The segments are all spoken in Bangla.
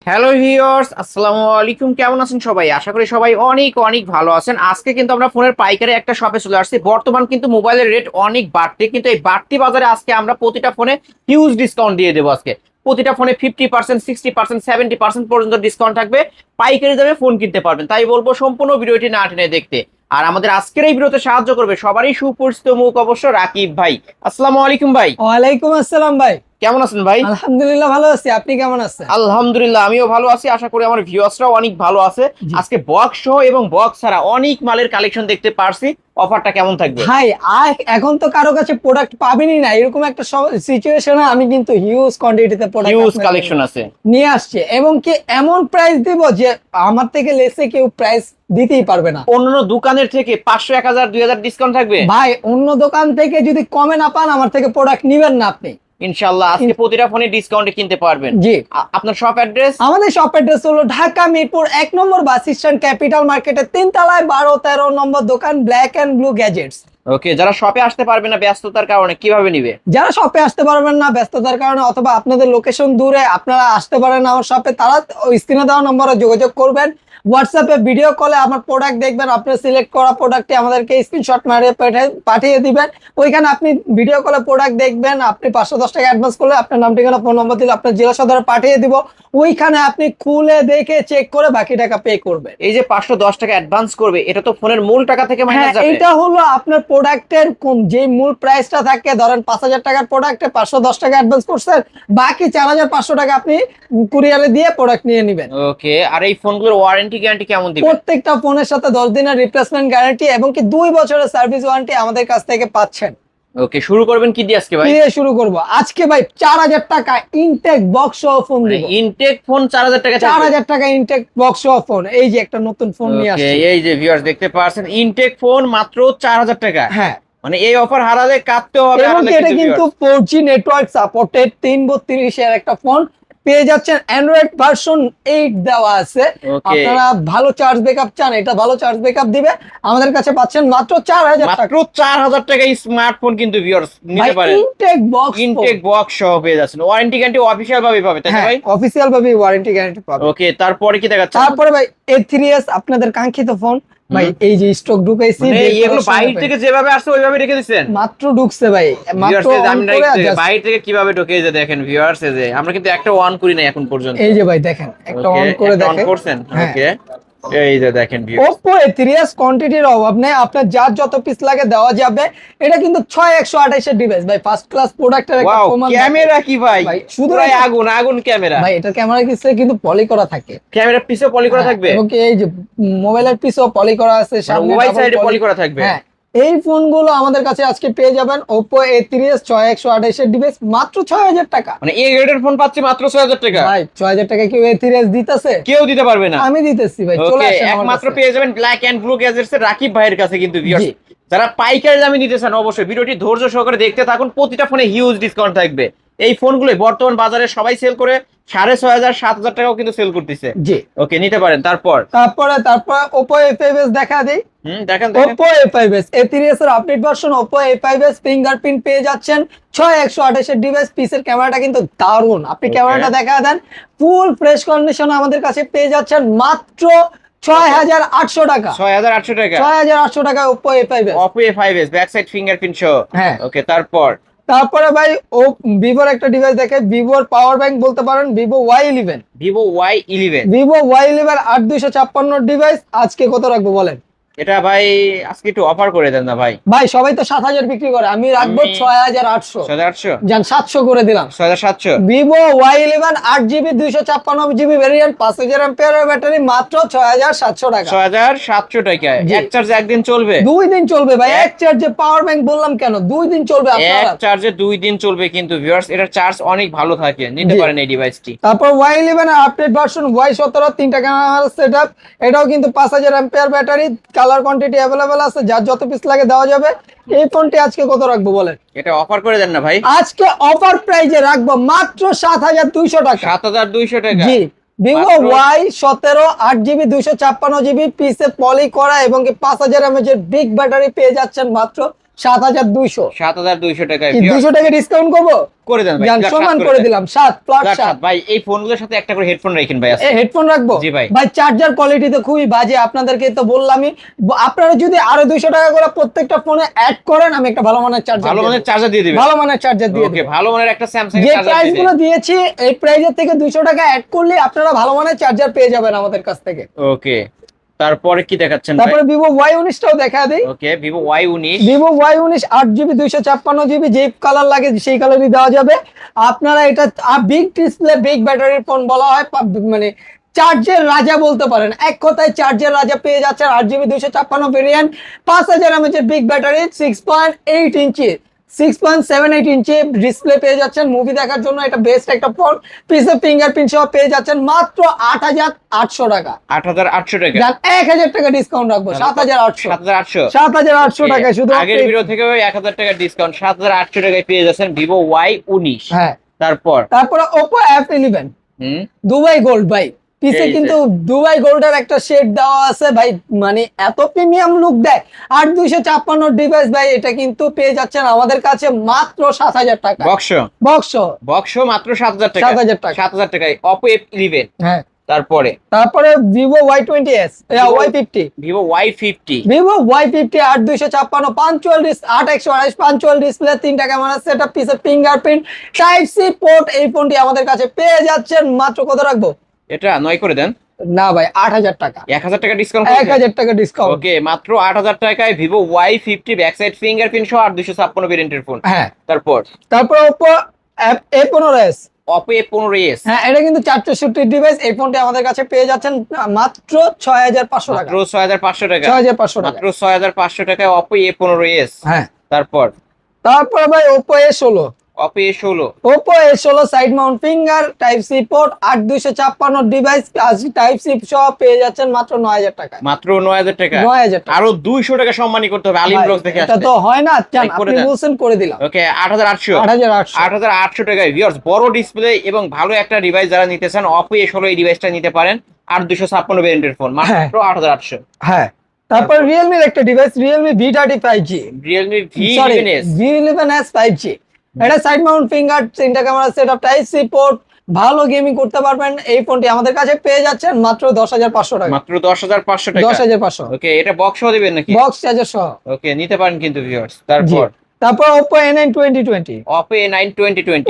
হ্যালো ভিউয়ার্স, আসসালামু আলাইকুম। কেমন আছেন সবাই? আশা করি সবাই অনেক অনেক ভালো আছেন। আজকে কিন্তু আমরা ফোনের পাইকারি একটা শপে চলে আসছি। বর্তমান কিন্তু মোবাইলের রেট অনেক বাড়তি, কিন্তু এই বাড়তি বাজারে আজকে আমরা প্রতিটা ফোনে হিউজ ডিসকাউন্ট দিয়ে দেবো। আজকে প্রতিটা ফোনে 50%, 60%, 70% পর্যন্ত ডিসকাউন্ট থাকবে। পাইকারি দামে ফোন কিনতে পারবেন। তাই বলবো সম্পূর্ণ ভিডিওটি না টেনে দেখতে। আর আমাদের আজকের এই ভিডিওতে সাহায্য করবে সবারই সুপরিচিত মুখ অবশ্য রাকিব ভাই। আসসালামু আলাইকুম ভাই। ওয়ালাইকুম আসসালাম ভাই। কেমন আছেন ভাই? আলহামদুলিল্লাহ ভালো আছি, আপনি কেমন আছেন? আলহামদুলিল্লাহ, আমিও ভালো আছি। আশা করি আমার ভিউয়ার্সরাও অনেক ভালো আছে। জি। আজকে বক্স সহ এবং বক্স ছাড়া অনেক মালের কালেকশন দেখতে পারছি। অফারটা কেমন থাকবে? ভাই এখন তো কারো কাছে প্রোডাক্ট পাবেনই না, এরকম একটা সিচুয়েশনে আমি কিন্তু হিউজ কোয়ান্টিটিতে হিউজ প্রোডাক্ট কালেকশন আছে। নিয়ে আসছে, এবং কি এমন প্রাইস দিব যে আমার থেকে লেসে কেউ প্রাইস দিতেই পারবে না। অন্য দোকানের থেকে 500, 1000, 2000 ডিসকাউন্ট থাকবে। ভাই অন্য দোকান থেকে যদি কমে না পান, আমার থেকে প্রোডাক্ট নিবেন না আপনি। ইনশাআল্লাহ আজকে প্রতিটা ফোনে ডিসকাউন্টে কিনতে পারবেন। জি। আপনার শপ অ্যাড্রেস? আমাদের শপ অ্যাড্রেস হলো ঢাকা মিরপুর 1 নম্বর বাস স্ট্যান্ড, ক্যাপিটাল মার্কেটের 3 তলায় 12-13 নম্বর দোকান, ব্ল্যাক এন্ড ব্লু গ্যাজেটস। ওকে, যারা শপে আসতে পারবে না ব্যস্ততার কারণে কিভাবে নিবে? যারা শপে আসতে পারবেন না ব্যস্ততার কারণে, অথবা আপনাদের লোকেশন দূরে, আপনারা আসতে পারেন আমার শপে, তারা ওই স্ক্রিনে দেওয়া নম্বরে যোগাযোগ করবেন। হোয়াটসঅ্যাপে ভিডিও কলে আমার প্রোডাক্ট দেখবেন, আপনি সিলেক্ট করা প্রোডাক্টটি আমাদেরকে স্ক্রিনশট মারিয়ে পাঠিয়ে দিবেন। ওইখানে আপনি ভিডিও কলে প্রোডাক্ট দেখবেন, আপনি 510 টাকা অ্যাডভান্স করলে আপনার নাম, ঠিকানা, ফোন নম্বর দিলে আপনার জেলা সদরে পাঠিয়ে দিব। ওইখানে আপনি খুলে দেখে চেক করে বাকি টাকা পে করবেন। এই যে 510 টাকা অ্যাডভান্স করবে, এটা তো ফোনের মূল টাকা থেকে মাইনাস হ্যাঁ, যাবে। এটা হলো আপনার প্রোডাক্টের যে মূল প্রাইসটা থাকে, ধরেন 5000 টাকার প্রোডাক্টে 510 টাকা অ্যাডভান্স করছেন, বাকি 4500 টাকা আপনি কুরিয়ারে দিয়ে প্রোডাক্ট নিয়ে নেবেন। ওকে, আর এই ফোনগুলোর ওয়ারেন্টি গ্যারান্টি কেমন দিবেন? প্রত্যেকটা ফোনের সাথে 10 দিনের রিপ্লেসমেন্ট গ্যারান্টি এবং কি 2 বছরের সার্ভিস ওয়ারেন্টি আমাদের কাছ থেকে পাচ্ছেন। ওকে, শুরু করবেন কি দিয়ে আজকে ভাই? দিয়ে শুরু করব আজকে ভাই 4000 টাকা ইনটেক বক্স সহ ফোন দিব। ইনটেক ফোন 4000 টাকা? 4000 টাকা ইনটেক বক্স সহ ফোন, এই যে একটা নতুন ফোন নিয়ে ওকে, আসছে। এই যে ভিউয়ার্স দেখতে পাচ্ছেন ইনটেক ফোন মাত্র 4000 টাকা। হ্যাঁ, মানে এই অফার হারালে কাঁদতে হবে। এবং হারালে এটা কিন্তু 4G নেটওয়ার্ক সাপোর্টেড 332 এর একটা ফোন পেয়ে যাচ্ছেন। অ্যান্ড্রয়েড ভার্সন 8 দেওয়া আছে। Okay. আপনারা ভালো চার্জ ব্যাকআপ চান, এটা ভালো চার্জ ব্যাকআপ দিবে। আমাদের কাছে পাচ্ছেন মাত্র 4000 টাকা। মাত্র 4000 টাকায় স্মার্টফোন কিন্তু ভিউয়ার্স নিতে পারেন। ইনটেক বক্স, ইনটেক বক্স সহ পেয়ে যাচ্ছেন। ওয়ারেন্টি গ্যারান্টি অফিশিয়াল ভাবে পাবে, তাই না ভাই? অফিশিয়াল ভাবে ওয়ারেন্টি গ্যারান্টি পাবে। ওকে, তারপরে কি দেখাচ্ছে? তারপরে ভাই A3s, আপনাদের কাঙ্ক্ষিত ফোন। ভাই এই যে স্টক ঢুকাইছি, মানে এগুলো বাইরে থেকে যেভাবে আসছে ওইভাবে রেখে দিয়েছেন? মাত্র ঢুকছে ভাই, ভিউয়ার্স মাত্র আমি on করে just- বাইরে থেকে কিভাবে ঢোকে যে দেখেন ভিউয়ার্স, এই যে আমরা কিন্তু একটা অন করি না এখন পর্যন্ত। এই যে ভাই দেখেন, একটা Okay, অন করে একটা on দেখেন। করছেন? হ্যাঁ। ওকে, এই যে দেখেন ভিউয়ার্স। Oppo A3s কোয়ান্টিটির অভাব নেই, আপনার যার যত পিস লাগে দেওয়া যাবে। এটা কিন্তু 6128 এর ডিভাইস ভাই, ফার্স্ট ক্লাস প্রোডাক্টের একটা ওয়াও, প্রমাণ। ক্যামেরা কি ভাই? ভাই, শুধু পুরাই আগুন আগুন ক্যামেরা। ভাই, এটার ক্যামেরা কিন্তু পলি করা থাকে। ক্যামেরা পিছে পলি করা থাকবে? এবং কি এই যে মোবাইলের পিছও পলি করা আছে, সামনে মোবাইল double সাইডে poly- পলি করা থাকবে? হ্যাঁ, এই ফোনগুলো আমাদের কাছে আজকে পেয়ে যাবেন। Oppo A3s 6128 এর ডিভাইস মাত্র 6000 টাকা। মানে এই গ্রেডের ফোন পাচ্ছি মাত্র 6000 টাকা? ভাই 6000 টাকা কেউ A3s দিতেছে? কেউ দিতে পারবে না। আমি দিতেছি ভাই, চলে ওকে, আসেন আমার একমাত্র কাছে। পেয়ে যাবেন ব্ল্যাক এন্ড ব্লু গ্যাজেটস এর রাকিব ভাইয়ের কাছে কিন্তু ভিউয়ার্স। জি। যারা পাইকারি দামে নিতে চান অবশ্যই ভিডিওটি ধৈর্য সহকারে দেখতে থাকুন। প্রতিটা ফোনে হিউজ ডিসকাউন্ট থাকবে। এই ফোনগুলো বর্তমান বাজারে সবাই সেল করে 6500, 7000 টাকাও কিন্তু সেল করতেছে। জি। ওকে, নিতে পারেন। তারপরে Oppo A5s দেখা দেই। দেখেন Oppo A5s A3s এর update version Oppo A5s fingerprint পেয়ে যাচ্ছেন। 6128 এর ডিভাইস, পিসের ক্যামেরাটা কিন্তু দারুণ। আপনি Okay. ক্যামেরাটা দেখা দেন, ফুল ফ্রেশ কন্ডিশন আমাদের কাছে পেয়ে যাচ্ছেন মাত্র 6800 টাকা। 6800 টাকা 6800 টাকা Oppo A5s। Oppo A5s back side fingerprint সহ। হ্যাঁ। ওকে, তারপরে ভাই ভিভোর একটা ডিভাইস দেখে, ভিভোর পাওয়ার ব্যাংক বলতে পারেন, Vivo Y11। Vivo Y11। Vivo Y11 8256 device আজকে কত রাখবো বলেন? এটা ভাই আজকে একটু অফার করে দেন না ভাই। ভাই সবাই তো 7000 বিক্রি করে, আমি রাখবো 6800। 6800? জান 700 করে দিলাম। 6700? Vivo Y11 8GB 256GB variant, 5000 এর ব্যাটারি, মাত্র 6700 টাকা। 6700 টাকা। জি। এক চার্জে একদিন চলবে? 2 দিন চলবে ভাই, এক চার্জে পাওয়ার ব্যাংক বললাম কেন, 2 দিন চলবে এক আপনারা। চার্জে 2 দিন চলবে কিন্তু ভিউয়ার্স, এটার চার্জ অনেক ভালো থাকে, নিতে জি। পারেন এই ডিভাইসটি। তারপর Y11 এর আপডেট ভার্সন Y17 3টা ক্যামেরা সেটআপ, এটাও কিন্তু 5000 এর ব্যাটারি, কালার কোয়ান্টিটি अवेलेबल আছে, যার যত পিস লাগে দেওয়া যাবে। এই ফোনটি আজকে কত রাখবো বলেন? এটা অফার করে দেন না ভাই। আজকে অফার প্রাইজে রাখবো মাত্র 7200 টাকা। 7200 টাকা? জি। Vivo মাত্র? Y17 8GB 256GB পিসে পলি করা এবং কি 5000 mAh এর বিগ ব্যাটারি পেয়ে যাচ্ছেন মাত্র 7200। 7200 টাকায় কি 200 টাকা ডিসকাউন্ট করবো? করে দেন ভাই, জান flat সমান সাত করে দেন। দিলাম 7 প্লাস flat 7। সাত। ভাই এই ফোনগুলোর সাথে একটা করে হেডফোন রাখেন ভাই আজকে। হেডফোন রাখবো? জি ভাই। ভাই চার্জার কোয়ালিটি তো খুবই বাজে, আপনাদেরকে তো বললামই। আপনারা যদি আরো 200 টাকা করে প্রত্যেকটা ফোনে অ্যাড করেন, আমি একটা ভালো মানের চার্জার ভালো মানের চার্জার দিয়ে দিবেন। ভালো মানের চার্জার দিয়ে ওকে, দেব। ভালো মানের একটা স্যামসাং এর যে চার্জার প্রাইস দিয়ে গুলো দিন। দিয়েছি এই প্রাইজের থেকে 200 টাকা অ্যাড করলে আপনারা ভালো মানের চার্জার পেয়ে যাবেন আমাদের কাছ থেকে। ওকে, তারপরে কি দেখাচ্ছেন ভাই? তারপরে ভিভো Y19 টাও দেখা দেই। ওকে, Vivo Y19। Vivo Y19 8GB 256GB, যে কালার লাগে সেই কালারই দেওয়া যাবে। আপনারা এটা বিগ ডিসপ্লে বিগ ব্যাটারির ফোন বলা হয়, মানে চার্জের রাজা বলতে পারেন, এক কথায় চার্জের রাজা পেয়ে যাচ্ছেন। 8GB 256 variant, 5000 mAh big battery, 6.8 ইঞ্চি 6.78 ইঞ্চি ডিসপ্লে পেয়ে যাচ্ছেন। মুভি দেখার জন্য এটা বেস্ট একটা ফোন। পিসে ফিঙ্গারপ্রিন্ট সহ পেয়ে যাচ্ছেন মাত্র 8800 টাকা। 8800 টাকা। যান 1000 টাকা ডিসকাউন্ট রাখবো, 7800। 7800। 7800 টাকায় শুধু আগের ভিডিও থেকে 1000 টাকা ডিসকাউন্ট, 7800 টাকায় পেয়ে যাচ্ছেন ভিভো Y19। হ্যাঁ। তারপরে Oppo F11 হুম, দুবাই গোল্ড ভাই, পিছে এই যে। কিন্তু দুবাই গোল্ডের একটা শেড দেওয়া আছে ভাই, মানে এত প্রিমিয়াম লুক দেয়। 8256 ডিভাইস ভাই, এটা কিন্তু পেয়ে যাচ্ছেন আমাদের কাছে মাত্র 7000 টাকা। বক্স বক্স বক্স মাত্র 7000 টাকা। 7000 টাকা। 7000 টাকায় Oppo F11। হ্যাঁ। তারপরে Vivo Y20s, Y50, Vivo Y50। Vivo Y50 8256 512 8128 512 display, 3টা ক্যামেরা সেটআপ, পিছে ফিঙ্গারপ্রিন্ট, টাইপ সি পোর্ট। এই ফোনটি আমাদের কাছে পেয়ে যাচ্ছেন মাত্র কত রাখবো? এটা 9 করে দেন। না ভাই 8000 টাকা। 1000 টাকা ডিসকাউন্ট। 1000 টাকা ডিসকাউন্ট। ওকে, মাত্র 8000 টাকায় Vivo Y50 back side fingerprint সহ 8256 ভেরিয়েন্টের ফোন। হ্যাঁ। তারপর Oppo A15s। Oppo A15s। হ্যাঁ, এটা কিন্তু 464 ডিভাইস। এই ফোনটি আমাদের কাছে পেয়ে যাচ্ছেন মাত্র 6500 টাকা। মাত্র 6500 টাকা। 6500 টাকা। মাত্র 6500 টাকায় Oppo A15s। হ্যাঁ। তারপর ভাই Oppo A16। Oppo A16। Oppo A16 side mount finger, type C port, 8256 device, type C সহ পেয়ে যাচ্ছেন মাত্র 9000 টাকা। মাত্র 9000 টাকা। 9000 টাকা। আরো 200 টাকা সম্মানী করতে হবে আলিম ব্লগস দেখে এটা আসলে। তো হয় না, জান এই করে আপনি দেন। বলছেন করে দিলাম। ওকে, 8800। 8800। 8800 টাকায় ভিউয়ার্স, বড় ডিসপ্লে এবং ভালো একটা ডিভাইস যারা নিতে চান Oppo A16 এই ডিভাইসটা নিতে পারেন। 8256 ভেরিয়েন্টের ফোন মাত্র 8800। হ্যাঁ। তারপর রিয়েলমির একটা device, Realme V35G, Realme sorry V11s। V11s 5G। এটা সাইড মাউন্ট ফিঙ্গার, 3টা camera setup, type C port, ভালো গেমিং করতে পারবেন। এই ফোনটি আমাদের কাছে পেয়ে যাচ্ছেন মাত্র 10500 টাকা। মাত্র 10500 টাকা। 10500। ওকে, এটা বক্সও দিবেন নাকি? বক্স চার্জার সহ। ওকে, নিতে পারেন কিন্তু ভিউয়ার্স। তারপর Oppo A9 2020। Oppo A9 2020।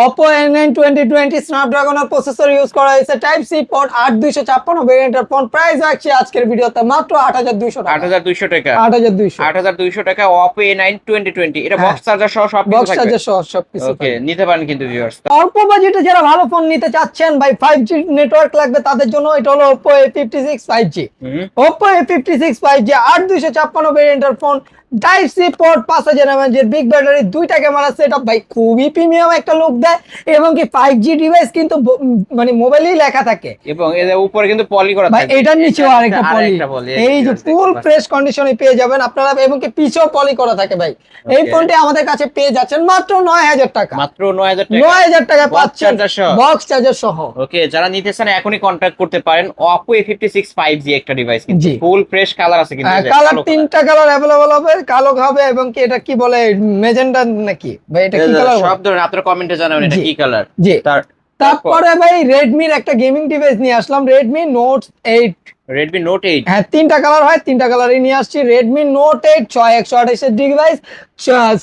Oppo A9 2020 স্ন্যাপড্রাগনের processor use করা হয়েছে, টাইপ সি পোর্ট, 8256 ভেরিয়েন্টের ফোন। প্রাইস রাখছি আজকের ভিডিওতে মাত্র 8200 টাকা। 8200 টাকা। 8200। 8200 টাকা Oppo A9 2020। এটা হ্যাঁ। বক্স চার্জার সহ সব কিছু বক্স থাকবে। চার্জার সহ সবকিছু ওকে, নিতে পারেন কিন্তু ভিউয়ার্স। অল্প বাজেটে যারা ভালো ফোন নিতে চাচ্ছেন ভাই, 5G নেটওয়ার্ক লাগবে তাদের জন্য এটা হলো Oppo A56 5G। Oppo A56 5G 8256 ভেরিয়েন্টের ফোন, type C port, 5000 mAh big battery, 2টা ক্যামেরা সেটআপ ভাই, খুবই প্রিমিয়াম একটা লুক দেয়। এবং কি 5G ডিভাইস কিন্তু মানে মোবাইলেই লেখা থাকে। এবং এর উপরে কিন্তু পলি করা ভাই থাকবে। এটার নিচেও আরেকটা পলি, এই যে ফুল ফ্রেশ কন্ডিশনে পেয়ে যাবেন আপনারা। এবং কি পিছেও পলি করা থাকে ভাই। এই ফোনটি আমাদের কাছে পেয়ে যাচ্ছেন মাত্র 9000 টাকা। মাত্র 9000 টাকা। 9000 টাকা Box পাচ্ছেন charger সহ। বক্স চার্জার সহ। ওকে, যারা নিতে চান এখনই কন্টাক্ট করতে পারেন। Oppo A56 5G একটা ডিভাইস কিন্তু জি। ফুল ফ্রেশ কালার আছে কিন্তু। এই যে কালার কালো 3টা কালার अवेलेबल হবে, কালো হবে এবং কি এটা কি বলে মেজেন্টা নাকি ভাই, এটা কি কালার? সব ধরনের আপনারা কমেন্টে জানাবেন এটা কি কালার। জি। তারপর তারপরে ভাই রেডমির একটা গেমিং ডিভাইস নিয়ে আসলাম, Redmi Note 8। Redmi Note 8। হ্যাঁ, 3টা কালার হয়, 3টা কালারই নিয়ে আসছি। Redmi Note 8 6128 ডিভাইস,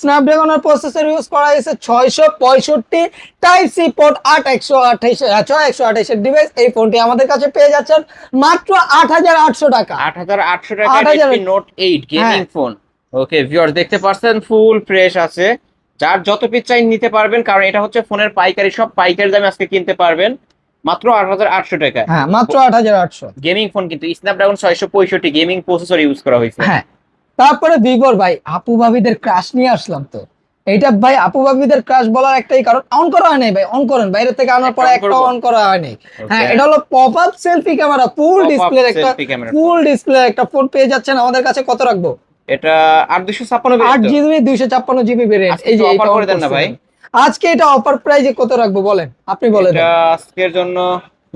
স্ন্যাপড্রাগনের প্রসেসর ইউজ করা হয়েছে, 665, টাইপ সি পোর্ট, 6128 ডিভাইস। এই ফোনটি আমাদের কাছে পেয়ে যাচ্ছেন মাত্র 8800 টাকা। 8800 টাকা 8000 Redmi Note 8 গেমিং হ্যাঁ। ফোন। ওকে ভিউয়ার্স, দেখতে পাচ্ছেন ফুল ফ্রেশ আছে। যার যত পিস চাই নিতে পারবেন, কারণ এটা হচ্ছে ফোনের পাইকারি সব, পাইকারি দামে আজকে কিনতে পারবেন মাত্র 8800 টাকা। হ্যাঁ, মাত্র 8800। গেমিং ফোন কিন্তু স্ন্যাপড্রাগন 665 গেমিং প্রসেসর ইউজ করা হয়েছে। হ্যাঁ। তারপরে ভিভোর ভাই আপু ভাবিদের ক্রাশ নিয়ে আসলাম। তো এটা ভাই আপু ভাবিদের ক্রাশ বলার একটাই কারণ, অন করা হয় নাই ভাই, অন করেন বাইরে থেকে আনার পরে একটা অন করা হয় নাই। হ্যাঁ, এটা হলো পপ আপ সেলফি ক্যামেরা, ফুল ডিসপ্লে একটা, ফুল ডিসপ্লে একটা ফোন পেয়ে যাচ্ছেন আমাদের কাছে। কত রাখবো? এটা 8256 8GB 256GB ভেরিয়েন্ট। এই যে অফার করে দেন না ভাই। আজকে এটা অফার প্রাইসে কত রাখবো বলেন, আপনি বলে দেন। এটা আজকের জন্য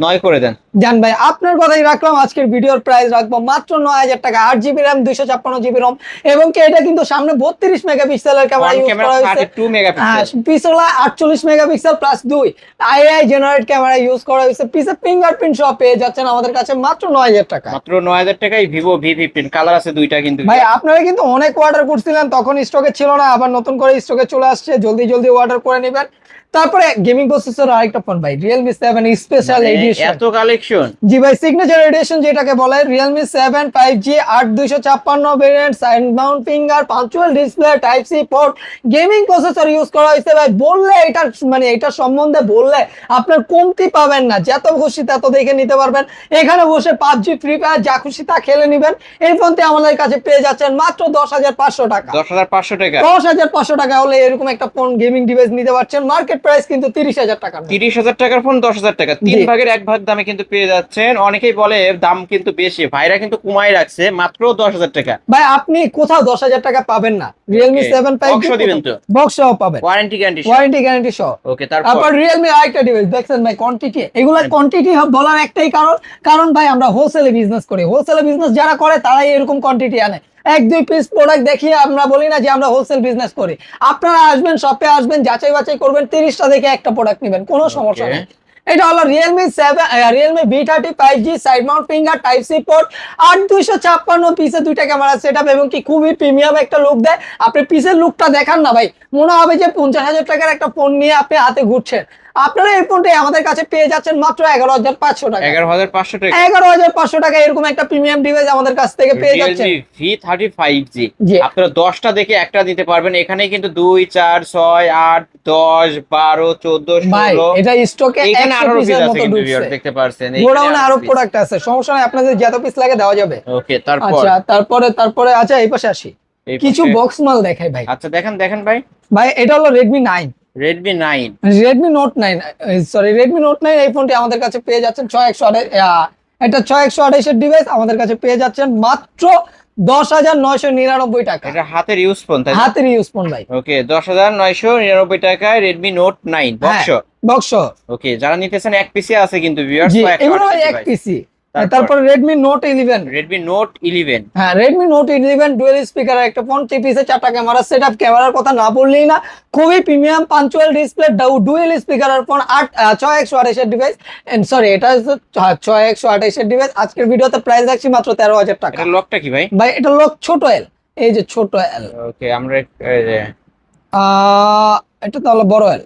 9 করে দেন। জান ভাই আপনার কথাই রাখলাম, আজকের ভিডিওর প্রাইস রাখবো মাত্র 9000 টাকা, 8 জিবি র্যাম 256 জিবি রম, এবং কি এটা কিন্তু সামনে 32 মেগাপিক্সেলের ক্যামেরা ফ্রন্ট ইউজ ক্যামেরা করা হয়েছে। 32 মেগাপিক্সেল, পিছনে 48 megapixel plus 2 II generate camera use করা হয়েছে। পিছে ফিঙ্গারপ্রিন্ট সহ পেয়ে যাচ্ছেন আমাদের কাছে মাত্র 9000 টাকা। মাত্র 9000 টাকায় ভিভো V15 কালার আছে দুইটা কিন্তু ভাই আপনারা কিন্তু অনেক অর্ডার করছিলেন, তখন স্টকে ছিল না, আবার নতুন করে স্টকে চলে আসছে, জলদি জলদি অর্ডার করে নেবেন। তারপরে গেমিং প্রসেসর আরেকটা ফোন ভাই, Realme 7 স্পেশাল এডিশন। এত কালেকশন। জি ভাই, সিগনেচার এডিশন যেটাকে বলে, Realme 7 5G 8256 variant, side mount finger, punch hole display, type C port, gaming processor use করা হয়েছে। ভাই বললে এটার মানে এটা সম্বন্ধে বললে আপনার কমতি পাবেন না, যত খুশি তত দেখে নিতে পারবেন। এখানে বসে PUBG ফ্রি ফায়ার যা খুশি তা খেলে নেবেন। এই ফোনটি আমাদের কাছে পেয়ে যাচ্ছেন মাত্র 10500 টাকা। 10500 টাকা। 10500 টাকা হলে এরকম একটা ফোন গেমিং ডিভাইস নিতে পারছেন। মার্কেট প্রাইস কিন্তু 30000 টাকা। 30000 টাকার ফোন 10000 টাকা, 3 ভাগের 1 ভাগ দামে কিন্তু পেয়ে যাচ্ছেন। অনেকেই বলে দাম কিন্তু বেশি, ভাইরা কিন্তু কমাই রাখছে মাত্র 10000 টাকা। ভাই আপনি কোথাও 10000 টাকা পাবেন না। Realme 7 5G বক্স দিবেন তো? বক্স সহ পাবেন, ওয়ারেন্টি গ্যারান্টি সহ। ওকে, তারপর তারপর Realme আরেকটা ডিভাইস দেখছেন ভাই, কোয়ান্টিটি, এগুলা কোয়ান্টিটি বলার একটাই কারণ ভাই আমরা হোলসেলে বিজনেস করি। হোলসেলে বিজনেস যারা করে তারাই এরকম কোয়ান্টিটি আনে। 1-2 পিস প্রোডাক্ট দেখিয়ে আমরা বলি না যে আমরা হোলসেল বিজনেস করি। আপনারা আসবেন, শপে আসবেন, যাচাই বাছাই করবেন, 30টা দেখে একটা প্রোডাক্ট নেবেন, কোনো সমস্যা নেই। এটা হলো Realme V30 5G side mount finger, type C port, 8256 পিসে দুইটা ক্যামেরা সেটআপ, এবং কি খুবই প্রিমিয়াম একটা লুক দেয়। আপনি পিসের লুকটা দেখান না ভাই, মনে হবে যে 50000 টাকার একটা ফোন নিয়ে আপনি হাতে ঘুরছেন। আপনারা এই ফোনটাই আমাদের কাছে পেয়ে যাচ্ছেন মাত্র 11500 টাকা। 11500 টাকা। 11500 টাকা এরকম একটা প্রিমিয়াম ডিভাইস আমাদের কাছ থেকে পেয়ে যাচ্ছেন। Realme V30 5G জি। আপনারা 10টা দেখে একটা দিতে পারবেন। এখানে কিন্তু 2 4 6 8 10 12 14 ভাই 16 এটা স্টকে এখানে 100 আরো পিস পিসের আছে মতো কিন্তু ঢুকছে। ভিউয়ার দেখতে পারছেন। গোডাউনে আরো প্রোডাক্ট আছে, সমস্যা নাই, আপনাদের যত পিস লাগে দেওয়া যাবে। ওকে, তারপর আচ্ছা তারপরে আচ্ছা এই পাশে আসি, এই কিছু পাশে- বক্স মাল দেখাই ভাই। আচ্ছা দেখেন ভাই, ভাই এটা হলো Redmi 9, Redmi 9 Redmi Note 9, sorry Redmi Note 9। এই ফোনটি আমাদের কাছে পেয়ে যাচ্ছেন 6128, এটা 6128 এর ডিভাইস আমাদের কাছে পেয়ে যাচ্ছেন মাত্র 10999 টাকা। এটা হাতের ইউজ ফোন তাই না? হাতের ইউজ ফোন ভাই। ওকে, 10999 টাকায় Redmi Note 9 বক্স। বক্স। ওকে, যারা নিতেছেন এক পিসি আছে কিন্তু ভিউয়ার্স, জি, তো একটা এগুলো ভাই আছে এক ভাই। পিসি। তারপর? তারপর Redmi Note 11, Redmi Note 11 হ্যাঁ Redmi Note 11 ডুয়াল স্পিকার একটা ফোন, পিসে 4টা ক্যামেরা সেটআপ। ক্যামেরার কথা না বললেই না, খুবই প্রিমিয়াম পাঞ্চুয়াল ডিসপ্লে, ডুয়াল স্পিকারের ফোন, 6128 এর ডিভাইস। সরি এটা 6128 এর ডিভাইস। আজকের ভিডিওতে প্রাইস রাখছি মাত্র 13000 টাকা। এটা লকটা কি ভাই? ভাই এটা লোক ছোট এল, এই যে ছোট এল। ওকে, আমরা এই যে এটা তাহলে বড় এল।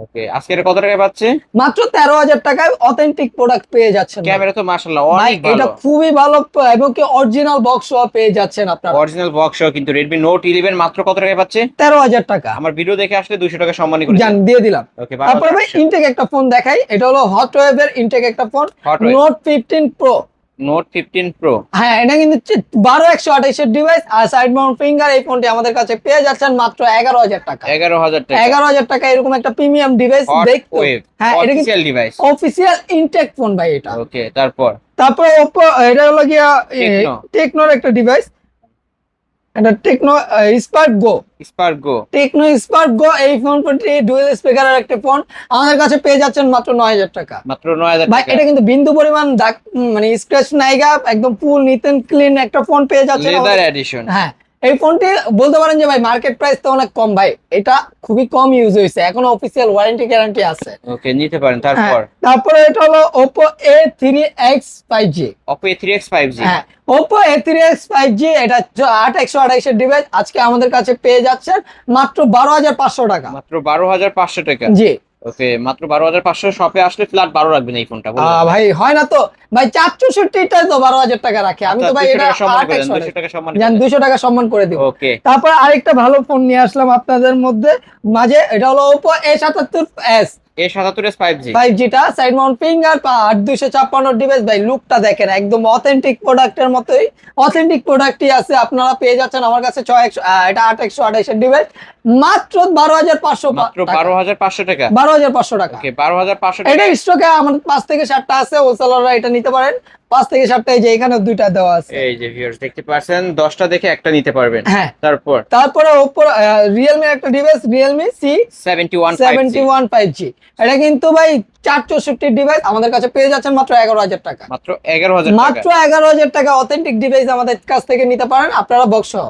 ওকে, আজকে এটা কত টাকায় পাচ্ছে? মাত্র 13000 টাকায় অথেন্টিক প্রোডাক্ট পেয়ে যাচ্ছেন। ক্যামেরা তো মাশাআল্লাহ ভাই অনেক এটা ভালো, খুবই ভালো, এবং কি অরিজিনাল বক্স সহ পেয়ে যাচ্ছেন আপনারা। অরিজিনাল বক্স সহ কিন্তু Redmi Note 11 মাত্র কত টাকায় পাচ্ছে? 13000 টাকা। আমার ভিডিও দেখে আসলে 200 টাকা সম্মানী করে জান দিয়ে দিলাম। ওকে, তারপরে ভাই ইনটেক একটা ফোন দেখাই, এটা হলো হট ওয়েভের ইনটেক একটা phone, Hotwave। Note 15 Pro। Note 15 Pro হ্যাঁ এটা কিন্তু 12128 এর ডিভাইস আর সাইড মাউন্ট ফিঙ্গার। এই ফোনটি আমাদের কাছে পেয়ে যাচ্ছেন মাত্র 11000 টাকা। 11000 টাকা। 11000 টাকা এরকম একটা প্রিমিয়াম ডিভাইস দেখতে। Hotwave হ্যাঁ এটা কিন্তু official device. Official intact phone ভাই এটা। ওকে, তারপর Oppo, এটা হলো গিয়া Tecno। টেকনোর একটা ডিভাইস, এটা টেকনো স্পার্ক গো। Spark Go টেকনো স্পার্ক গো, এই ফোনটি ডুয়াল স্পিকারের একটা ফোন আমাদের কাছে পেয়ে যাচ্ছেন মাত্র 9000 টাকা। মাত্র 9000 ভাই টাকা। এটা কিন্তু বিন্দু পরিমাণ দাগ মানে স্ক্র্যাচ নাইগা, একদম ফুল নিট এন্ড ক্লিন একটা ফোন পেয়ে যাচ্ছেন লেদার আমাদের। এডিশন। হ্যাঁ এই ফোনটি বলতে পারেন যে ভাই মার্কেট প্রাইস তো অনেক কম ভাই, এটা খুবই কম ইউজ হয়েছে, এখনো অফিসিয়াল ওয়ারেন্টি গ্যারান্টি আছে। ওকে, নিতে পারেন। হ্যাঁ, তারপরে এটা হলো Oppo A3X 5G। Oppo A3X 5G হ্যাঁ Oppo A3X 5G, এটা 8128 এর ডিভাইস আজকে আমাদের কাছে পেয়ে যাচ্ছেন মাত্র 12500 টাকা। মাত্র 12500 টাকা। জি ওকে, মাত্র 12500। শপে আসলে ফ্ল্যাট 12 রাখবেন এই ফোনটা বলে দিলাম। ভাই হয় না তো ভাই, 464টাই তো 12000 টাকা রাখে। আমি তো ভাই 200 এটা টাকা সম্মান করে দেন, 200 200 টাকা সম্মান জান করে দেন। 200 টাকা সম্মান করে দিব। ওকে, তারপর আরেকটা ভালো ফোন নিয়ে আসলাম আপনাদের মধ্যে মাঝে, এটা হলো Oppo A77s A77s 5G 5G টা, সাইড মাউন্ট ফিঙ্গার, 8256 ডিভাইস। ভাই লুকটা দেখেন একদম অথেন্টিক প্রোডাক্টের মতোই, অথেন্টিক প্রোডাক্টই আছে। আপনারা পেয়ে যাচ্ছেন আমার কাছে এটা 8128 এর ডিভাইস মাত্র 12500 মাত্র 12500 টাকা। 12500 টাকা। ওকে, 12500 এটা টাকা। স্টকে আমাদের 5 থেকে 7টা আছে, হোলসেলাররা এটা নিতে পারেন। 5 থেকে 7টা, এই যে এখানে 2টা দেওয়া আছে। এই যে ভিউয়ার্স দেখতে পাচ্ছেন 10টা দেখে একটা নিতে পারবেন। হ্যাঁ, তারপরে Oppo Realme একটা device, Realme C71 C71 5G। এটা কিন্তু ভাই 464 ডিভাইস আমাদের কাছে পেয়ে যাচ্ছেন মাত্র 11,000 টাকা। মাত্র 11,000 টাকা। মাত্র 11,000 টাকা অথেন্টিক ডিভাইস আমাদের কাছ থেকে নিতে পারেন আপনারা বক্স সহ।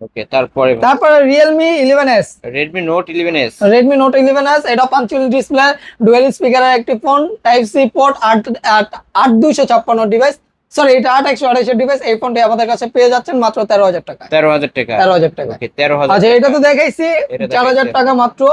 ওকে, তারপরে Realme 11s, Redmi Note 11s। Redmi Note 11s, এটা পাঞ্চুয়াল ডিসপ্লে, ডুয়াল স্পিকারের একটি phone, type C port, 8256 device, sorry এটা 8128 ডিভাইস। এই ফোনটি আমাদের কাছে পেয়ে যাচ্ছেন মাত্র 13,000 টাকা। 13,000 টাকা। 13,000 টাকা। ওকে, 13,000। আচ্ছা, এটা তো দেখাইছি, এটা 4,000 দেখাইছে। টাকা মাত্র।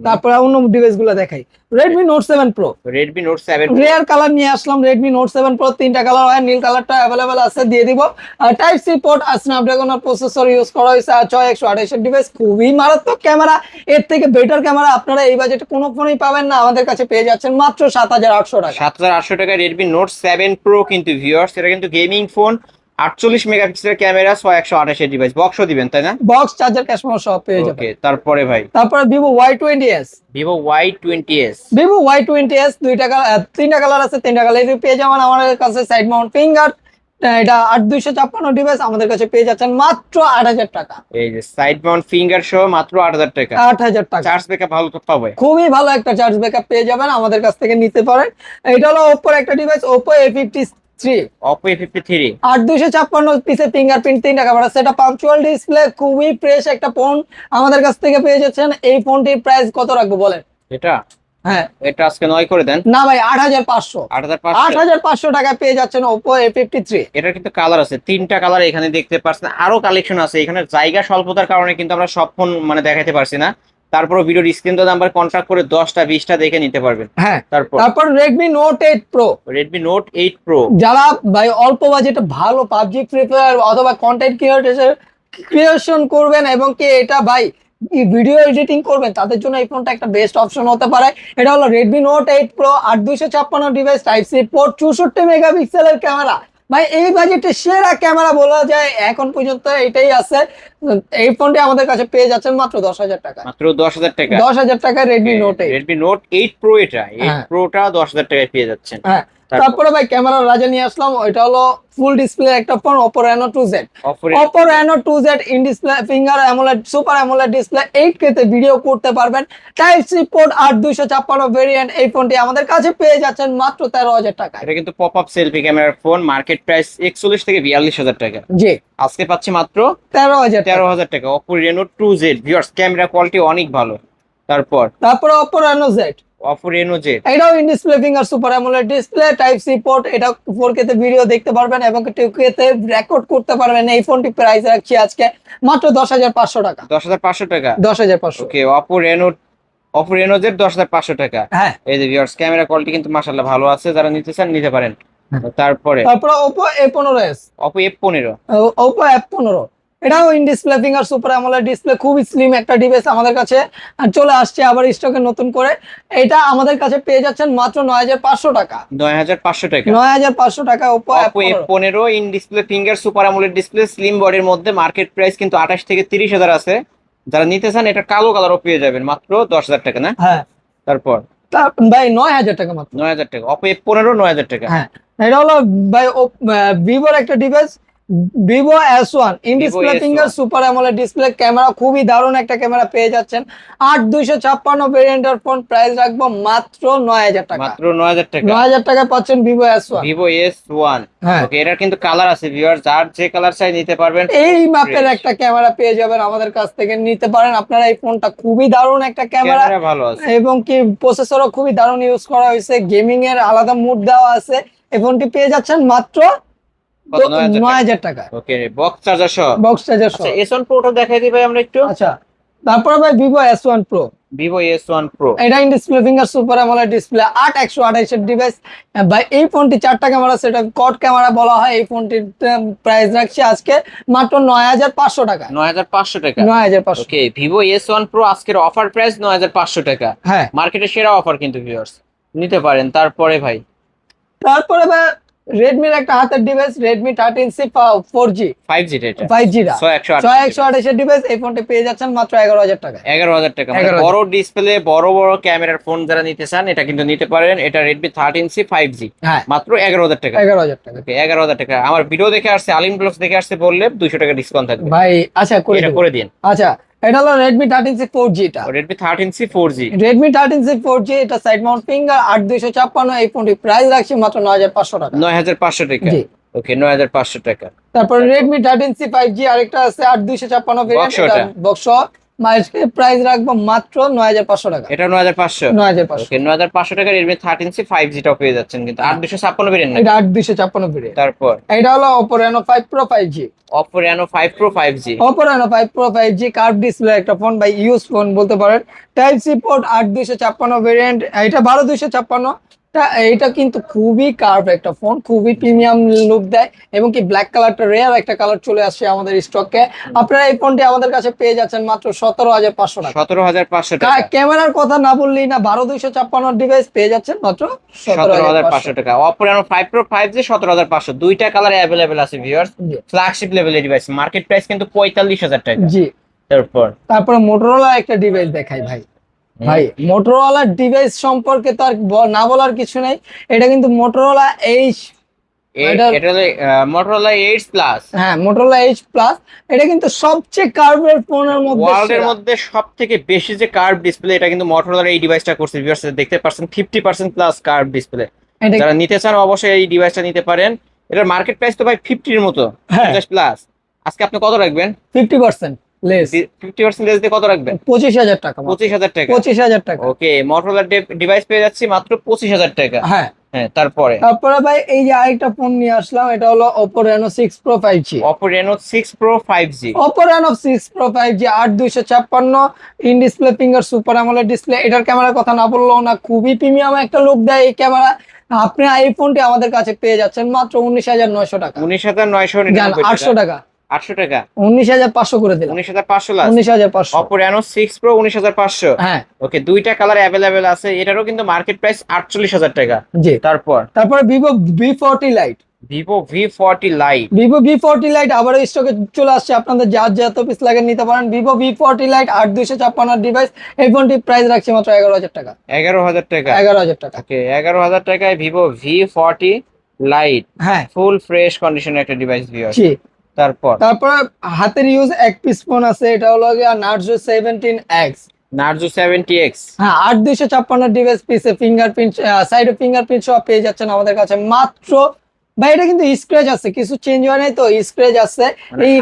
তারপরে অন্য ডিভাইস গুলো দেখাই। Redmi Note 7 Pro, Redmi Note 7 Pro। Rare colour নিয়ে আসলাম। Redmi Note 7 Pro 3টা কালার হয়, নীল কালারটা অ্যাভেলেবেল আছে, দিয়ে দিব। আর টাইপ সি পোর্ট আর স্ন্যাপড্রাগনের প্রসেসর ইউজ করা হয়েছে, আর 6128 ডিভাইস, খুবই মারাত্মক ক্যামেরা। এর থেকে বেটার ক্যামেরা আপনারা এই বাজেটে কোনো ফোনই পাবেন না, আমাদের কাছে পেয়ে যাচ্ছেন মাত্র 7,800 টাকা। 7,800 টাকা Redmi Note 7 Pro কিন্তু ভিউয়ার্স, এটা কিন্তু গেমিং ফোন, 48 মেগাপিক্সেলের ক্যামেরা, 6128 ডিভাইস, বক্সও দিবেন তাই না? বক্স, চার্জার, ক্যাশ মেমো সব পেয়ে যাবেন। ওকে, তারপরে ভাই তারপরে Vivo Y20s, Vivo Y20s। Vivo Y20s 3টা কালার আছে, 3টা কালার পেয়ে যাবেন আমাদের কাছে। সাইড মাউন্ট ফিঙ্গার, এটা 8256 ডিভাইস আমাদের কাছে পেয়ে যাচ্ছেন মাত্র 8,000 টাকা। এই যে সাইড মাউন্ট ফিঙ্গার সহ মাত্র 8,000 টাকা। 8,000 টাকা। চার্জ ব্যাকআপ ভালো তো পাবে। খুবই ভালো একটা চার্জ ব্যাকআপ পেয়ে যাবেন, আমাদের কাছ থেকে নিতে পারেন। এটা হলো ওপ্পোর একটা device, Oppo A53, Oppo A53। 8256 পিসে ফিঙ্গারপ্রিন্ট, 3টা ক্যামেরা, সেটা পাঞ্চুয়াল ডিসপ্লে, খুবই ফ্রেশ একটা ফোন আমাদের কাছ থেকে পেয়ে যাচ্ছেন। এই ফোনটির প্রাইস কত রাখবো বলেন? এটা হ্যাঁ, এটা আজকে 9 করে দেন। না ভাই, 8,500। 8,500। 8,500 টাকায় পেয়ে যাচ্ছেন Oppo A53। এটার কিন্তু কালার আছে, 3টা কালার এখানে দেখতে পাচ্ছেন, আরো কালেকশন আছে। এখানে জায়গা স্বল্পতার কারণে কিন্তু আমরা সব ফোন মানে দেখাতে পারছি না। তারপরে ভিডিওর স্ক্রিন তো নাম্বার কন্ট্যাক্ট করে 10টা 20টা দেখে নিতে পারবেন। হ্যাঁ, তারপর Redmi Note 8 Pro, Redmi Note 8 Pro। যারা ভাই অল্প বাজেটে ভালো পাবজি, ফ্রি ফায়ার অথবা কন্টেন্ট ক্রিয়েশন করবেন এবং কি এটা ভাই ভিডিও এডিটিং করবেন, তাদের জন্য এই ফোনটা একটা বেস্ট অপশন হতে পারে। এটা হলো Redmi Note 8 Pro, 8256 device, type C port, 64 মেগাপিক্সেলের ক্যামেরা। ভাই এই বাজেটে সেরা ক্যামেরা বলা যায় এখন পর্যন্ত এটাই আছে। এই ফোনটি আমাদের কাছে পেয়ে যাচ্ছেন মাত্র 10,000 টাকা। মাত্র 10,000 টাকা। 10,000 টাকা Redmi Note 8। Redmi Note 8 Pro, এটা 8 হ্যাঁ। Proটা 10,000 টাকায় পেয়ে যাচ্ছেন। হ্যাঁ, তারপরে ভাই ক্যামেরার রাজা নিয়ে আসলাম। ওইটা হলো ফুল ডিসপ্লে একটা phone, Oppo Reno 2Z। Oppo Reno 2Z in display finger AMOLED, super AMOLED display, 8K তে ভিডিও করতে পারবেন। Type C port, 8256 variant. এই ফোনটি আমাদের কাছে পেয়ে যাচ্ছেন মাত্র 13,000 টাকা। এটা কিন্তু পপ আপ সেলফি ক্যামেরার ফোন, মার্কেট প্রাইস 41 থেকে 42,000 টাকা। জি, আজকে পাচ্ছি মাত্র 13,000 টাকা। 13,000 টাকা। Oppo Reno 2Z viewers, camera quality অনেক ভালো। তারপরে Oppo Reno Z, Oppo Reno Z। এটাও in display finger, super AMOLED display, type C port, এটা 4K তে ভিডিও দেখতে পারবেন এবং 2K তে রেকর্ড করতে পারবেন। এই ফোনটি প্রাইস রাখছি আজকে মাত্র 10,500 টাকা। 10,500 টাকা। 10,500। ওকে, Oppo Reno Z 10,500 টাকা। হ্যাঁ, এই যে ভিউয়ার্স, ক্যামেরা কোয়ালিটি কিন্তু মাশাআল্লাহ ভালো আছে, যারা নিতে চান নিতে পারেন। তারপরে Oppo A15s, Oppo F15। Oppo F15, এটাও in display finger, super AMOLED display, খুবই স্লিম একটা ডিভাইস আমাদের কাছে চলে আসছে আবার স্টকে নতুন করে। এটা আমাদের কাছে পেয়ে যাচ্ছেন মাত্র 9,500 টাকা। 9,500 টাকা। 9,500 টাকা Oppo Oppo F15 in display finger, super AMOLED display, slim বডির মধ্যে, মার্কেট প্রাইস কিন্তু 28 থেকে 30,000 আছে। যারা নিতে চান এটা কালো কালারও পেয়ে যাবেন মাত্র 10,000 টাকা না? হ্যাঁ, তারপর ভাই 9,000 টাকা মাত্র। 9,000 টাকা। Oppo F15 9,000 টাকা। হ্যাঁ, এটা হলো ভাই ভিভোর একটা device, Vivo S1 in Vivo display S1 finger, super AMOLED display, camera খুবই দারুণ একটা ক্যামেরা পেয়ে যাচ্ছেন। 8256 ভেরিয়েন্টের ফোন, প্রাইস রাখবো মাত্র 9,000 টাকা। মাত্র 9,000 টাকা। 9,000 টাকায় পাচ্ছেন Vivo S1। Vivo S1। হ্যাঁ, ওকে, এটার কিন্তু কালার আছে ভিউয়ার্স, যার যে কালার চাই নিতে পারবেন। এই মাপের একটা ক্যামেরা পেয়ে যাবেন আমাদের কাছ থেকে নিতে পারেন আপনারা। এই ফোনটা খুবই দারুণ একটা ক্যামেরা ক্যামেরা ভালো আছে এবং কি প্রসেসরও খুবই দারুণ ইউজ করা হয়েছে, গেমিং এর আলাদা মুড দেওয়া আছে। এই ফোনটি পেয়ে যাচ্ছেন মাত্র কত? 9,000 টাকা। ওকে, বক্স চার্জার সহ। বক্স চার্জার সহ। আচ্ছা, S1 Proটা দেখাই দিই ভাই আমরা একটু। আচ্ছা, তারপরে ভাই Vivo S1 Pro, Vivo S1 Pro। এটা in display finger, super AMOLED display, 8128 এর ডিভাইস। ভাই এই ফোনটি 4টা ক্যামেরা, সেটা কোয়াড ক্যামেরা বলা হয়। এই ফোনটির প্রাইস রাখছি আজকে মাত্র 9,500 টাকা। 9,500 টাকা। 9,500। ওকে, Vivo S1 Pro আজকের অফার প্রাইস 9,500 টাকা। হ্যাঁ, মার্কেটের সেরা অফার কিন্তু ভিউয়ার্স, নিতে পারেন। তারপরে ভাই তারপরে ভাই রেডমির একটা হাতের device, Redmi 13C 4G 5G এটা 5G টা 6128 এর ডিভাইস। এই ফোনটি পেয়ে যাচ্ছেন মাত্র 11,000 টাকায়। 11,000 টাকা, মানে 11,000 বড় ডিসপ্লে বড় বড় ক্যামেরার ফোন যারা নিতে চান এটা কিন্তু নিতে পারেন। এটা রেডমি 13C 5G হ্যাঁ, মাত্র 11,000 টাকা। 11,000 টাকা। ওকে, 11,000 টাকা। আমার ভিডিও দেখে আসছে, আলিম ব্লগস দেখে আসছে বললে 200 টাকা ডিসকাউন্ট থাকবে ভাই আচ্ছা এটা দেব। করে দিন। আচ্ছা, এটা হলো রেডমি 13C 4G টা। Redmi 13C 4G Redmi 13C 4G, এটা সাইড মাউন্ট ফিঙ্গার 8256। এই ফোনটি প্রাইস রাখছি মাত্র 9,500 টাকা। 9,500 টাকা। জি। ওকে, 9,500 টাকা। তারপর রেডমি 13C 5G আরেকটা আছে 8256 ভেরিয়েন্ট, বক্স ওটা। বক্স মাইলকে প্রাইস রাখবো মাত্র 9,500 টাকা। এটা 9,500। 9,500। ওকে, 9,500 টাকা রেডমি 13C 5G টাও পেয়ে যাচ্ছেন, কিন্তু 8,256 ভেরিয়েন্ট না। এটা 8256 ভেরিয়েন্ট। তারপর এটা হলো Oppo Reno 5 Pro 5G। Oppo Reno 5 Pro 5G Oppo Reno 5 Pro 5G curve display একটা ফোন, বাই ইউজ ফোন বলতে পারেন। Type C port, 8256 variant. এটা 12256। এটা কিন্তু খুবই কার্ভ একটা ফোন, খুবই প্রিমিয়াম লুক দেয়, এবং কি ব্ল্যাক কালারটা রেয়ার একটা কালার চলে আসছে আমাদের স্টকে। আপনারা এই ফোনটি আমাদের কাছে পেয়ে যাচ্ছেন মাত্র 17,500 টাকা। 17,500 টাকা। ক্যামেরার কথা না বললেই না, 12256 ডিভাইস পেয়ে যাচ্ছেন মাত্র 17,500 টাকা। Oppo Reno 5 Pro 5G 17,500। দুইটা কালার অ্যাভেলেবেল আছে ভিউয়ার্স। ফ্ল্যাগশিপ লেভেলের ডিভাইস, মার্কেট প্রাইস কিন্তু 45,000 টাকা। জি। তারপরে মোটরোলা একটা ডিভাইস দেখাই ভাই। মোটরোলার ডিভাইস সম্পর্কে তো আর না বলার কিছু নাই। এটা কিন্তু মোটরোলা এটা হলো Motorola Edge Plus। হ্যাঁ, মোটরোলা Edge Plus। এটা কিন্তু সবচেয়ে কার্ভের ফোনের মধ্যে, ওয়ার্ল্ডের মধ্যে সবথেকে বেশি যে কার্ভ ডিসপ্লে, এটা কিন্তু Motorola এই ডিভাইসটা করছে ভিউয়ার্স। দেখতে পাচ্ছেন 50% প্লাস কার্ভ ডিসপ্লে। যারা নিতে চান অবশ্যই এই ডিভাইসটা নিতে পারেন। এটার মার্কেট প্রাইস তো ভাই 50 এর মতো, 50 প্লাস। আজকে আপনি কত রাখবেন? 50% লেস। 50% লেস দিয়ে কত রাখবেন? 25,000 টাকা। 25,000 টাকা। 25,000 টাকা। ওকে, Motorola ডিভাইস পেয়ে যাচ্ছি মাত্র 25,000 টাকা। হ্যাঁ। তারপরে ভাই এই যে আরেকটা ফোন নিয়ে আসলাম, এটা হলো Oppo Reno 6 Pro 5G। Oppo Reno 6 Pro 5G। Oppo Reno 6 Pro 5G 8256 in display finger super AMOLED display. এটার ক্যামেরার কথা না বললেও না, খুবই প্রিমিয়াম একটা লুক দেয় এই ক্যামেরা। আপনি এই ফোনটি আমাদের কাছে পেয়ে যাচ্ছেন মাত্র 19,900 টাকা। 19,999 800 টাকা। 800 টাকা। 19,500 করে দিলাম। 19,500 লাস্ট। 19,500। Oppo Reno 6 Pro 19,500। হ্যাঁ। ওকে, দুইটা কালার অ্যাভেলেবেল আছে। এটারও কিন্তু মার্কেট প্রাইস 48,000 টাকা। জি। তারপর Vivo V40 Lite। Vivo V40 Lite। Vivo V40 Lite আবার স্টকে চলে আসছে, আপনাদের যার যত পিস লাগে নিতে পারেন। Vivo V40 Lite 8256 device. এই ফোনটি প্রাইস রাখছি মাত্র 11,000 টাকা। 11,000 টাকা। 11,000 টাকা। ওকে, 11,000 টাকায় Vivo V40 Lite। হ্যাঁ, ফুল ফ্রেশ কন্ডিশনের একটা ডিভাইস ভিউয়ার্স। জি। তারপর হাতের ইউজ এক পিস ফোন আছে, এটা হলো Narzo 17X। Narzo 70X। হ্যাঁ, 8256 ডিভাইস পিসে ফিঙ্গারপ্রিন্ট, সাইডে ফিঙ্গারপ্রিন্ট সহ পেয়ে যাচ্ছেন আমাদের কাছে মাত্র। ভাই এটা কিন্তু স্ক্র্যাচ আছে, কিছু চেঞ্জ হয় নাই তো, স্ক্র্যাচ আছে। এই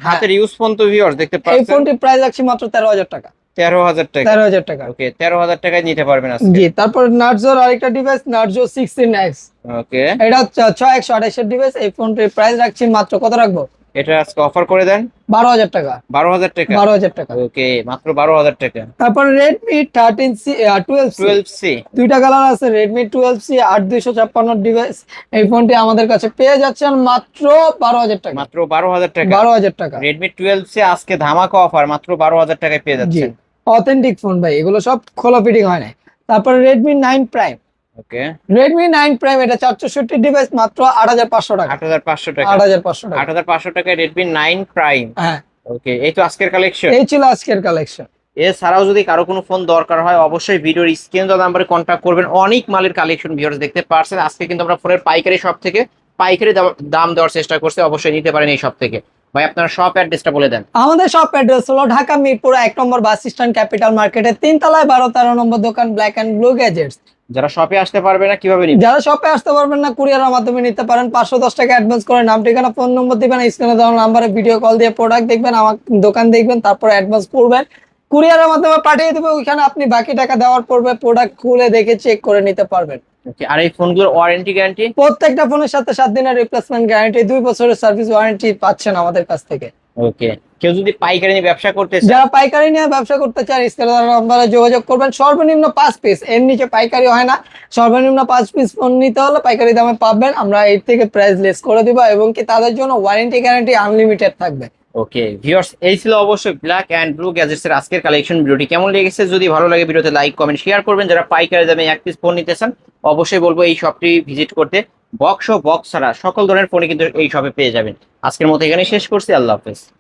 হাতের ইউজ ফোন তো ভিউয়ার্স দেখতে এই পাচ্ছেন। ফোনটি প্রাইস রাখছি মাত্র 13,000 টাকা। 13,000 টাকা। 13,000 টাকা। ওকে, 13,000 টাকায় নিতে পারবেন আজকে। জি। তারপর নার্জোর আরেকটা ডিভাইস Narzo 16X। ওকে, এটা 6128 এর ডিভাইস। এই ফোনটির প্রাইস রাখছি মাত্র, কত রাখবো? এটা আজকে অফার করে দেন 12,000 টাকা। 12,000 টাকা। 12,000 টাকা। ওকে, মাত্র 12,000 টাকা। তারপর Redmi 12C। দুইটা কালার আছে, Redmi 12C 8256 ডিভাইস। এই ফোনটি আমাদের কাছে পেয়ে যাচ্ছেন মাত্র 12,000 টাকা। মাত্র 12,000 টাকা। 12,000 টাকা। Redmi 12C আজকে ধামাকা অফার, মাত্র 12,000 টাকায় পেয়ে জি, যাচ্ছেন। অথেন্টিক ফোন ভাই, এগুলো সব খোলা ফিটিং হয় না। তারপর Redmi 9 Prime। ওকে, Redmi 9 Prime এটা 464 ডিভাইস, মাত্র 8,500 টাকা। 8,500 টাকা। 8,500 টাকা। 8,500 টাকায় Redmi 9 Prime। হ্যাঁ, ওকে, এই তো আজকের কালেকশন। এই ছিল আজকের কালেকশন। এছাড়াও যদি কারো কোনো ফোন দরকার হয় অবশ্যই ভিডিওর স্ক্রিন দেওয়া নাম্বারে কন্ট্যাক্ট করবেন। অনেক মালের কালেকশন ভিউয়ার্স দেখতে পারছেন। আজকে কিন্তু আমরা ফোনের পাইকারি শপ থেকে পাইকারি দাম দেওয়ার চেষ্টা করছি, অবশ্যই নিতে পারেন এই শপ থেকে। ভাই আপনার শপ অ্যাড্রেসটা বলে দেন। আমাদের শপ অ্যাড্রেস হলো ঢাকা মিরপুর 1 নম্বর বাস স্ট্যান্ড ক্যাপিটাল মার্কেটের 3 তলায় 12-13 নম্বর দোকান ব্ল্যাক এন্ড ব্লু গ্যাজেটস। যারা শপে আসতে পারবে না কিভাবে নিবে? যারা শপে আসতে পারবেন না, কুরিয়ারের মাধ্যমে নিতে পারেন। 510 টাকা অ্যাডভান্স করে নাম ঠিকানা ফোন নম্বর দিবেন, স্ক্রিনে দেওয়া নাম্বারে ভিডিও কল দিয়ে প্রোডাক্ট দেখবেন, আমার দোকান দেখবেন, তারপর অ্যাডভান্স করবেন, কুরিয়ারের মাধ্যমে পাঠিয়ে দেবে। ওইখানে আপনি বাকি টাকা দেওয়ার পূর্বে প্রোডাক্ট খুলে দেখে চেক করে নিতে পারবেন। ওকে, আর এই ফোনগুলোর ওয়ারেন্টি গ্যারান্টি? প্রত্যেকটা ফোনের সাথে 7 দিনের রিপ্লেসমেন্ট গ্যারান্টি, 2 বছরের সার্ভিস ওয়ারেন্টি পাচ্ছেন আমাদের কাছ থেকে। ওকে, কেউ যদি পাইকারি নিয়ে ব্যবসা করতে চায়? যারা পাইকারি নিয়ে ব্যবসা করতে চান স্ক্রিনে দেওয়া নম্বরে যোগাযোগ করবেন। সর্বনিম্ন 5 পিস, এর নিচে পাইকারি হয় না। সর্বনিম্ন 5 পিস ফোন নিতে হলে পাইকারি দামে পাবেন, আমরা এর থেকে প্রাইস লেস করে দিব, এবং কি তাদের জন্য ওয়ারেন্টি গ্যারান্টি আনলিমিটেড থাকবে। ওকে ভিউয়ার্স, এই ছিল অবশ্যই ব্ল্যাক অ্যান্ড ব্লু গ্যাজেটস এর আজকের কালেকশন। ভিডিওটি কেমন লেগেছে যদি ভালো লাগে ভিডিওতে লাইক কমেন্ট শেয়ার করবেন। যারা পাইকারি দামে এক পিস ফোন নিতে চান অবশ্যই বলবো এই শপটি ভিজিট করতে। বক্স ও বক্স ছাড়া সকল ধরনের ফোনই কিন্তু এই শপে পেয়ে যাবেন। আজকের মতো এখানে শেষ করছি, আল্লাহ হাফেজ।